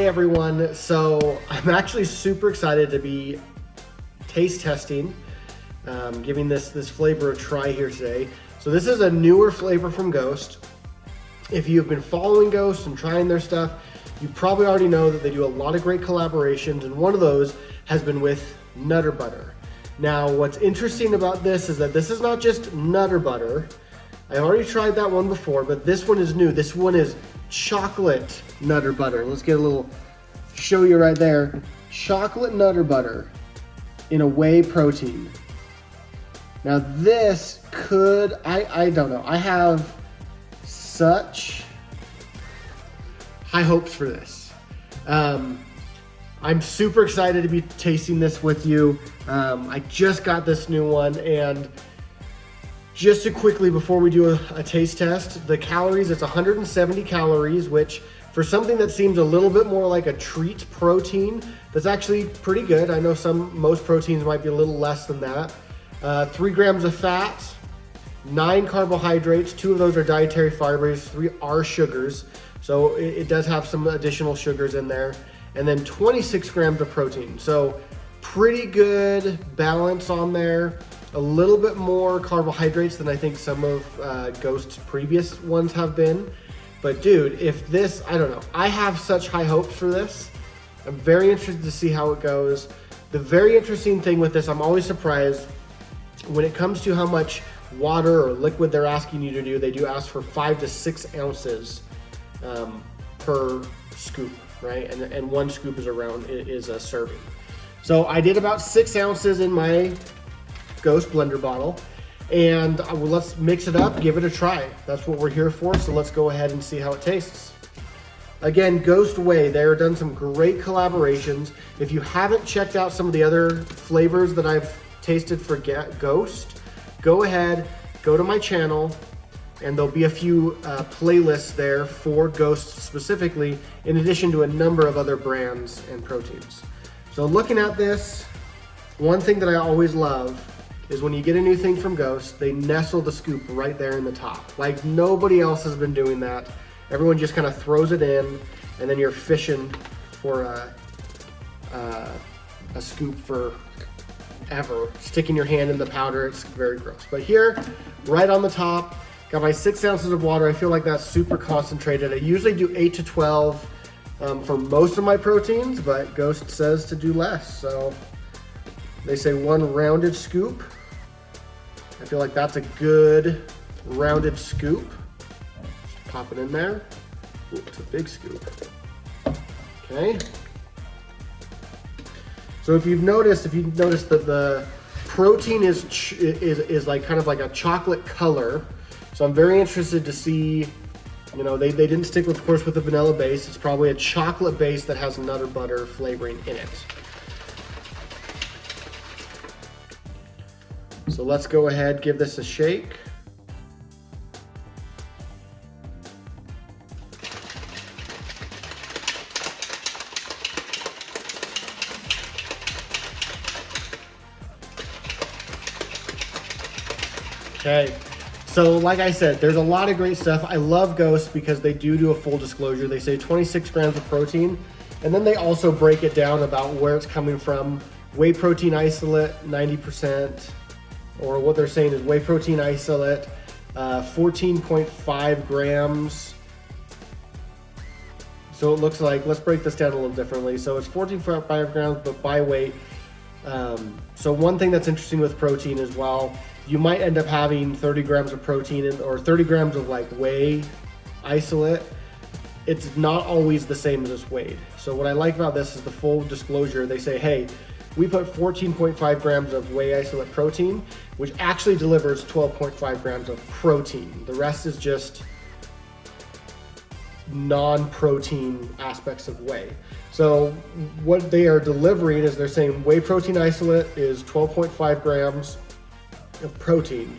everyone. So I'm actually super excited to be taste testing, giving this flavor a try here today. So this is a newer flavor from Ghost. If you've been following Ghost and trying their stuff, you probably already know that they do a lot of great collaborations, and one of those has been with Nutter Butter. Now, what's interesting about this is that this is not just Nutter Butter. I already tried that one before, but this one is new. This one is chocolate Nutter Butter. Let's get a little, show you right there. Chocolate Nutter Butter in a whey protein. Now this could, I don't know. I have such high hopes for this. I'm super excited to be tasting this with you. I just got this new one, and just to quickly, before we do a taste test, the calories, it's 170 calories, which for something that seems a little bit more like a treat protein, that's actually pretty good. I know most proteins might be a little less than that. 3 grams of fat, 9 carbohydrates, 2 of those are dietary fibers, 3 are sugars. So it does have some additional sugars in there. And then 26 grams of protein. So pretty good balance on there. A little bit more carbohydrates than I think some of Ghost's previous ones have been. But dude, if this, I don't know, I have such high hopes for this. I'm very interested to see how it goes. The very interesting thing with this, I'm always surprised when it comes to how much water or liquid they're asking you to do. They do ask for 5 to 6 ounces per scoop, right? And 1 scoop is a serving. So I did about 6 ounces in my Ghost blender bottle, and let's mix it up, give it a try. That's what we're here for, so let's go ahead and see how it tastes. Again, Ghost Whey, they've done some great collaborations. If you haven't checked out some of the other flavors that I've tasted for Ghost, go ahead, go to my channel, and there'll be a few playlists there for Ghost specifically, in addition to a number of other brands and proteins. So looking at this, one thing that I always love is when you get a new thing from Ghost, they nestle the scoop right there in the top. Like nobody else has been doing that. Everyone just kind of throws it in, and then you're fishing for a scoop for ever. Sticking your hand in the powder, it's very gross. But here, right on the top, got my 6 ounces of water. I feel like that's super concentrated. I usually do 8 to 12 for most of my proteins, but Ghost says to do less. So they say 1 rounded scoop. I feel like that's a good rounded scoop. Just pop it in there. Ooh, it's a big scoop. Okay. So if you've noticed that the protein is like kind of like a chocolate color. So I'm very interested to see, you know, they didn't stick with, of course, with the vanilla base. It's probably a chocolate base that has Nutter Butter flavoring in it. So let's go ahead, give this a shake. Okay, so like I said, there's a lot of great stuff. I love Ghost because they do a full disclosure. They say 26 grams of protein, and then they also break it down about where it's coming from. Whey protein isolate, 90%. Or what they're saying is whey protein isolate, 14.5 grams. So it looks like, let's break this down a little differently. So it's 14.5 grams, but by weight. So one thing that's interesting with protein as well, you might end up having 30 grams of protein or 30 grams of like whey isolate. It's not always the same as it's weighed. So what I like about this is the full disclosure. They say, hey, we put 14.5 grams of whey isolate protein, which actually delivers 12.5 grams of protein. The rest is just non-protein aspects of whey. So what they are delivering is they're saying whey protein isolate is 12.5 grams of protein.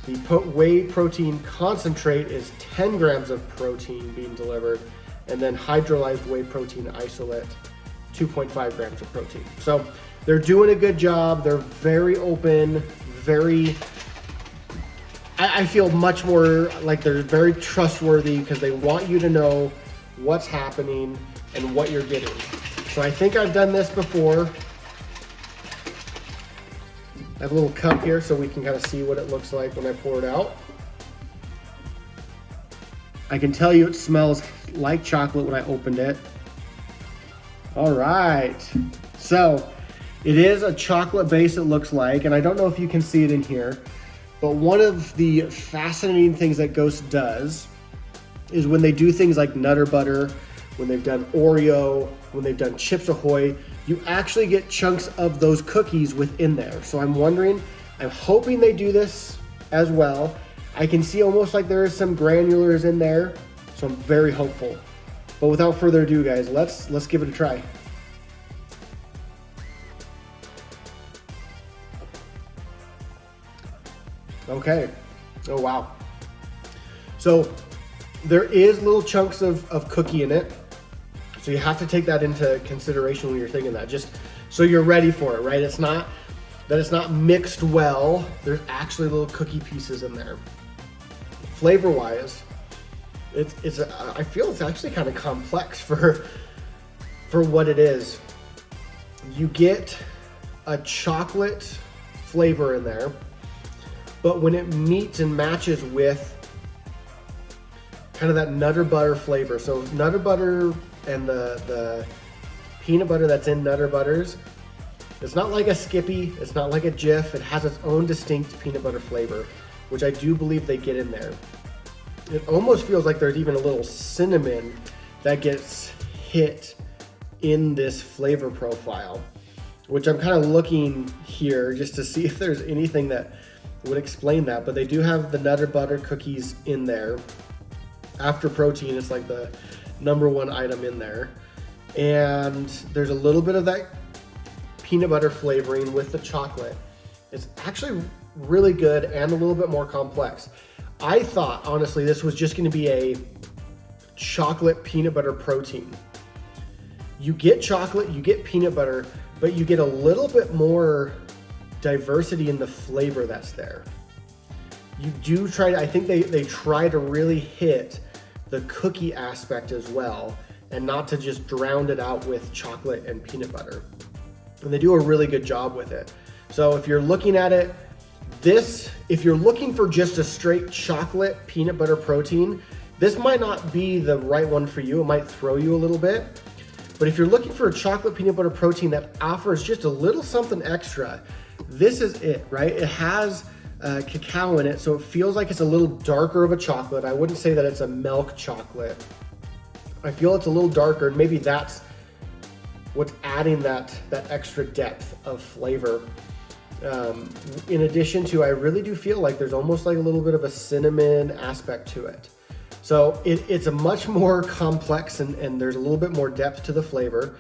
The whey protein concentrate is 10 grams of protein being delivered, and then hydrolyzed whey protein isolate, 2.5 grams of protein. So they're doing a good job. They're very open, I feel much more like they're very trustworthy because they want you to know what's happening. and what you're getting. So I think I've done this before. I have a little cup here so we can kind of see what it looks like when I pour it out. I can tell you it smells like chocolate when I opened it. All right, so it is a chocolate base, it looks like, and I don't know if you can see it in here, but one of the fascinating things that Ghost does is when they do things like Nutter Butter, when they've done Oreo, when they've done Chips Ahoy, you actually get chunks of those cookies within there. So I'm hoping they do this as well. I can see almost like there is some granulars in there, so I'm very hopeful. But without further ado, guys, let's give it a try. Okay, oh wow. So there is little chunks of cookie in it. So you have to take that into consideration when you're thinking that, just so you're ready for it, right? It's not that it's not mixed well. There's actually little cookie pieces in there. Flavor-wise, I feel it's actually kind of complex for what it is. You get a chocolate flavor in there, but when it meets and matches with kind of that Nutter Butter flavor, so Nutter Butter and the peanut butter that's in Nutter Butters, it's not like a Skippy, it's not like a Jif, it has its own distinct peanut butter flavor, which I do believe they get in there. It almost feels like there's even a little cinnamon that gets hit in this flavor profile, which I'm kind of looking here just to see if there's anything that would explain that, but they do have the Nutter Butter cookies in there. After protein, it's like the #1 item in there. And there's a little bit of that peanut butter flavoring with the chocolate. It's actually really good and a little bit more complex. I thought, honestly, this was just gonna be a chocolate peanut butter protein. You get chocolate, you get peanut butter, but you get a little bit more diversity in the flavor that's there. You do try to, I think they try to really hit the cookie aspect as well, and not to just drown it out with chocolate and peanut butter. And they do a really good job with it. So if you're looking at it, if you're looking for just a straight chocolate peanut butter protein, this might not be the right one for you. It might throw you a little bit. But if you're looking for a chocolate peanut butter protein that offers just a little something extra, this is it, right? It has cacao in it, so it feels like it's a little darker of a chocolate. I wouldn't say that it's a milk chocolate. I feel it's a little darker, and maybe that's what's adding that extra depth of flavor. In addition to, I really do feel like there's almost like a little bit of a cinnamon aspect to it. So it's a much more complex, and there's a little bit more depth to the flavor.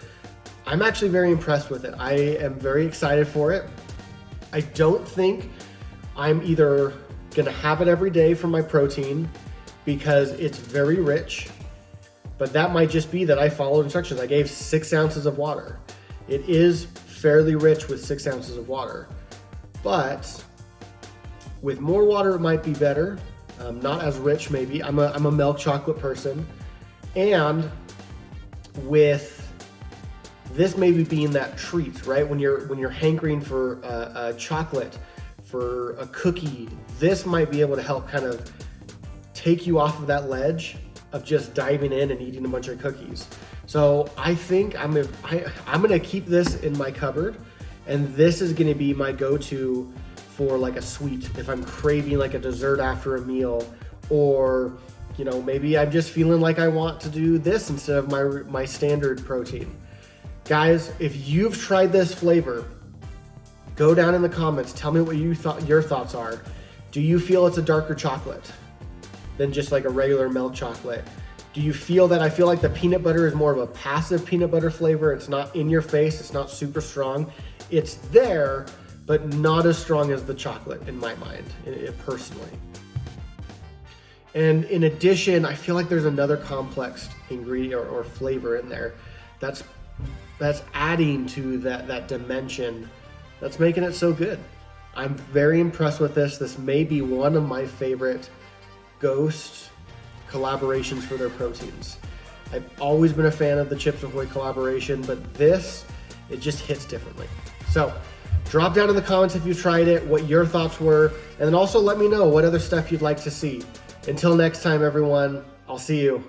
I'm actually very impressed with it. I am very excited for it. I don't think I'm either gonna have it every day for my protein because it's very rich, but that might just be that I followed instructions. I gave 6 ounces of water. It is fairly rich with 6 ounces of water, but with more water, it might be better. Not as rich, maybe. I'm a milk chocolate person, and with this maybe being that treat, right? When you're hankering for a chocolate, for a cookie, this might be able to help kind of take you off of that ledge of just diving in and eating a bunch of cookies. So I think I'm gonna keep this in my cupboard, and this is gonna be my go-to for like a sweet, if I'm craving like a dessert after a meal, or maybe I'm just feeling like I want to do this instead of my standard protein. Guys, if you've tried this flavor, go down in the comments, tell me what your thoughts are. Do you feel it's a darker chocolate than just like a regular milk chocolate? Do you feel that? I feel like the peanut butter is more of a passive peanut butter flavor. It's not in your face, it's not super strong. It's there, but not as strong as the chocolate in my mind, personally. And in addition, I feel like there's another complex ingredient or flavor in there that's adding to that dimension that's making it so good. I'm very impressed with this. This may be one of my favorite Ghost collaborations for their proteins. I've always been a fan of the Chips Ahoy collaboration, but this, it just hits differently. So drop down in the comments if you've tried it, what your thoughts were, and then also let me know what other stuff you'd like to see. Until next time, everyone, I'll see you.